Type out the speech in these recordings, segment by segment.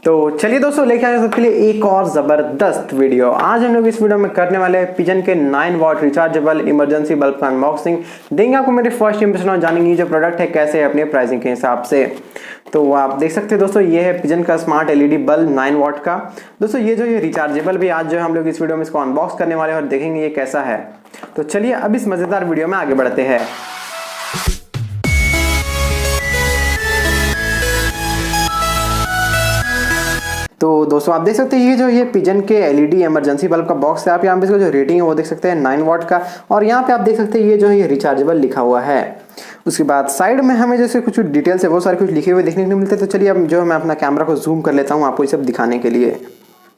तो चलिए दोस्तों लेके आए सबके लिए एक और जबरदस्त वीडियो। आज हम लोग इस वीडियो में करने वाले हैं पिजन के 9 वॉट रिचार्जेबल इमरजेंसी बल्ब का अनबॉक्सिंग। देंगे आपको मेरी फर्स्ट इंप्रेशन और जानेंगे जो प्रोडक्ट है कैसे है अपने प्राइसिंग के हिसाब से। तो आप देख सकते हैं दोस्तों, ये है पिजन का स्मार्ट एलईडी बल्ब 9 वॉट का। दोस्तों ये जो ये रिचार्जेबल भी आज जो हम लोग इस वीडियो में इसको अनबॉक्स करने वाले हैं और देखेंगे ये कैसा है। तो चलिए अब इस मजेदार वीडियो में आगे बढ़ते हैं। तो दोस्तों आप देख सकते हैं ये पिजन के एलईडी इमरजेंसी बल्ब का बॉक्स है। आप यहाँ पे इसका जो रेटिंग है वो देख सकते हैं 9 वॉट का, और यहाँ पे आप देख सकते हैं ये रिचार्जेबल लिखा हुआ है। उसके बाद साइड में हमें जैसे कुछ डिटेल्स है वो सारे कुछ लिखे हुए देखने को मिलते हैं। तो चलिए अब मैं अपना कैमरा को जूम कर लेता हूँ आपको ये सब दिखाने के लिए।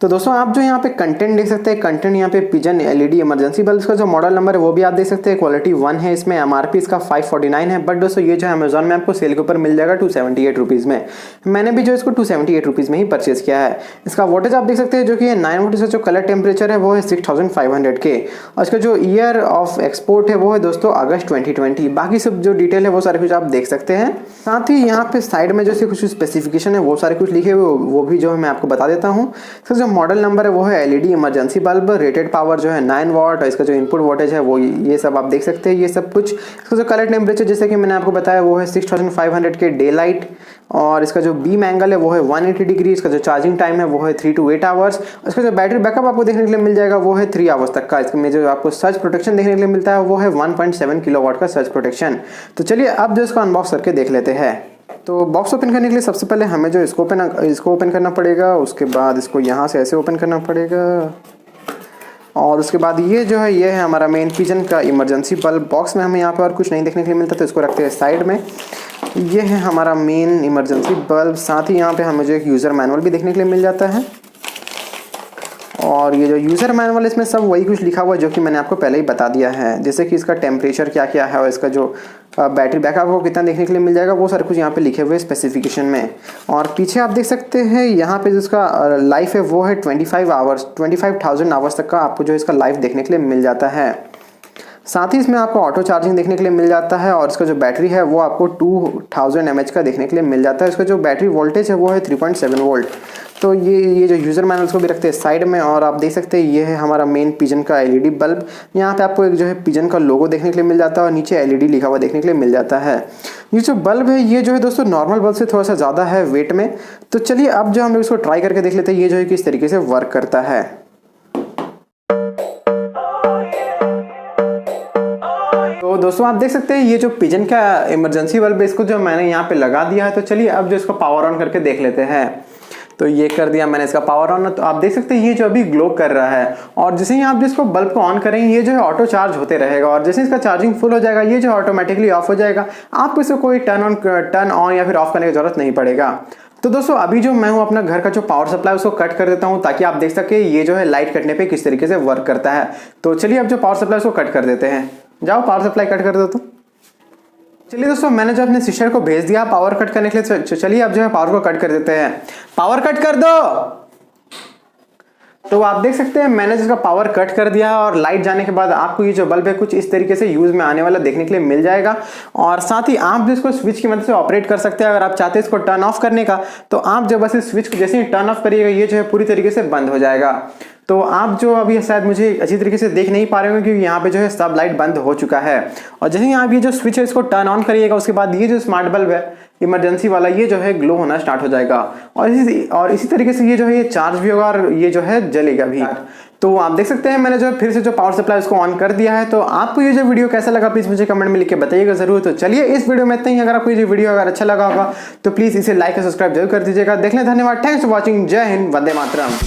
तो दोस्तों आप जो यहाँ पे कंटेंट देख सकते हैं, कंटेंट यहाँ पे पिजन एलईडी इमरजेंसी बल्ब का जो मॉडल नंबर है वो भी आप देख सकते हैं। क्वालिटी 1 है, इसमें एमआरपी इसका 549 है, बट दोस्तों ये जो अमेजोन में आपको सेल के ऊपर मिल जाएगा 278 रुपीज़ में। मैंने भी जो इसको 278 रुपीज़ में ही परचेज किया है। इसका वोल्टेज आप देख सकते हैं जो कि 9 वोल्ट, इसका जो कलर टेम्परेचर है वो है 6500 के, और इसका जो ईयर ऑफ एक्सपोर्ट है वो है दोस्तों अगस्त 2020। बाकी सब जो डिटेल है वो सारे कुछ आप देख सकते हैं। साथ ही यहाँ पे साइड में जो कुछ स्पेसिफिकेशन है वो सारे कुछ लिखे हुए वो भी जो है मैं आपको बता देता हूँ। इसका जो मॉडल नंबर है वो है LED emergency bulb, rated power जो है 9 वॉट, और इसका जो इनपुट वोल्टेज है वो ये सब आप देख सकते हैं ये सब कुछ। इसका जो कलर टेम्परेचर जैसे कि मैंने आपको बताया वो है 6500 के डे लाइट, और इसका जो बीम एंगल है वो है 180 डिग्री। इसका जो चार्जिंग टाइम है वो है 3 to 8 आवर्स। इसका जो बैटरी बैकअप आपको देखने के लिए मिल जाएगा वो है 3 आवर्स तक का। इसमें जो आपको सर्ज प्रोटेक्शन देखने के लिए मिलता है वो है 1.7 किलोवाट का सर्ज प्रोटेक्शन। तो चलिए अब जो इसको अनबॉक्स करके देख लेते हैं। तो बॉक्स ओपन करने के लिए सबसे पहले हमें जो इसको ओपन करना पड़ेगा, उसके बाद इसको यहाँ से ऐसे ओपन करना पड़ेगा, और उसके बाद ये है हमारा मेन पिजन का इमरजेंसी बल्ब। बॉक्स में हमें यहाँ पर और कुछ नहीं देखने के लिए मिलता, तो इसको रखते हैं साइड में। ये है हमारा मेन इमरजेंसी बल्ब। साथ ही यहाँ पे हमें जो एक यूज़र मैनुअल भी देखने के लिए मिल जाता है, और ये जो यूज़र मैनुअल इसमें सब वही कुछ लिखा हुआ है जो कि मैंने आपको पहले ही बता दिया है, जैसे कि इसका टेम्परेचर क्या क्या है और इसका जो बैटरी बैकअप को कितना देखने के लिए मिल जाएगा वो सारे कुछ यहाँ पे लिखे हुए स्पेसिफिकेशन में। और पीछे आप देख सकते हैं यहाँ पे जिसका लाइफ है वो है 25,000 आवर्स तक का आपको जो इसका लाइफ देखने के लिए मिल जाता है। साथ ही इसमें आपको ऑटो चार्जिंग देखने के लिए मिल जाता है, और इसका जो बैटरी है वो आपको 2000 mAh का देखने के लिए मिल जाता है। इसका जो बैटरी वोल्टेज है वो है 3.7 वोल्ट। तो ये जो यूज़र मैनुअल्स को भी रखते हैं साइड में। और आप देख सकते हैं ये है हमारा मेन पिजन का एलईडी बल्ब। यहाँ पे आपको एक जो है पिजन का लोगो देखने के लिए मिल जाता है, और नीचे एलईडी लिखा हुआ देखने के लिए मिल जाता है। ये जो बल्ब है ये जो है दोस्तों नॉर्मल बल्ब से थोड़ा सा ज़्यादा है वेट में। तो चलिए अब जो हम लोग इसको ट्राई करके देख लेते हैं ये जो है किस तरीके से वर्क करता है। तो दोस्तों आप देख सकते हैं ये जो पिजन का इमरजेंसी बल्ब है इसको जो मैंने यहाँ पे लगा दिया है। तो चलिए अब जो इसको पावर ऑन करके देख लेते हैं। तो ये कर दिया मैंने इसका पावर ऑन। तो आप देख सकते हैं ये जो अभी ग्लो कर रहा है, और जैसे ही आप जिसको बल्ब को ऑन करेंगे ये जो है ऑटो चार्ज होते रहेगा, और जैसे इसका चार्जिंग फुल हो जाएगा ये जो ऑटोमेटिकली ऑफ हो जाएगा। आपको इसको कोई टर्न ऑन या फिर ऑफ करने की जरूरत नहीं पड़ेगा। तो दोस्तों अभी जो मैं हूँ अपना घर का जो पावर सप्लाई उसको कट कर देता हूँ, ताकि आप देख सके ये जो है लाइट कटने पे किस तरीके से वर्क करता है। तो चलिए अब जो पावर सप्लाई उसको कट कर देते हैं। जाओ पावर सप्लाई कट कर दो। तो चलिए दोस्तों मैंने जो अपने सिस्टर को भेज दिया पावर कट करने के लिए। चलिए अब जो है पावर को कट कर देते हैं। पावर कट कर दो। तो आप देख सकते हैं मैंने जिसका पावर कट कर दिया, और लाइट जाने के बाद आपको ये जो बल्ब है कुछ इस तरीके से यूज में आने वाला देखने के लिए मिल जाएगा। और साथ ही आप जो इसको स्विच की मदद से ऑपरेट कर सकते हैं। अगर आप चाहते हैं इसको टर्न ऑफ करने का, तो आप जब बस इस स्विच को जैसे ही टर्न ऑफ करिएगा ये जो है पूरी तरीके से बंद हो जाएगा। तो आप जो अभी शायद मुझे अच्छी तरीके से देख नहीं पा रहे होंगे क्योंकि यहाँ पे जो है सब लाइट बंद हो चुका है। और जैसे ही आप ये जो स्विच है इसको टर्न ऑन करिएगा, उसके बाद ये जो स्मार्ट बल्ब है इमरजेंसी वाला ये जो है ग्लो होना स्टार्ट हो जाएगा, और इसी तरीके से ये जो है ये चार्ज भी होगा और ये जो है जलेगा भी। तो आप देख सकते हैं मैंने जो फिर से जो पावर सप्लाई उसको ऑन कर दिया है। तो आपको ये जो वीडियो कैसा लगा प्लीज मुझे कमेंट में लिख के बताइएगा जरूर। तो चलिए इस वीडियो में इतना ही। अगर आपको ये वीडियो अगर अच्छा लगा होगा तो प्लीज इसे लाइक और सब्सक्राइब जरूर कर दीजिएगा। देखने धन्यवाद। Thanks for watching. जय हिंद, वंदे मातरम।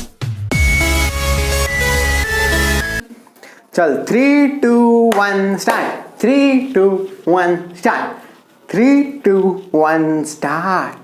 चल 3, 2, 1 स्टार्ट। 3, 2, 1 स्टार्ट। 3, 2, 1 स्टार्ट।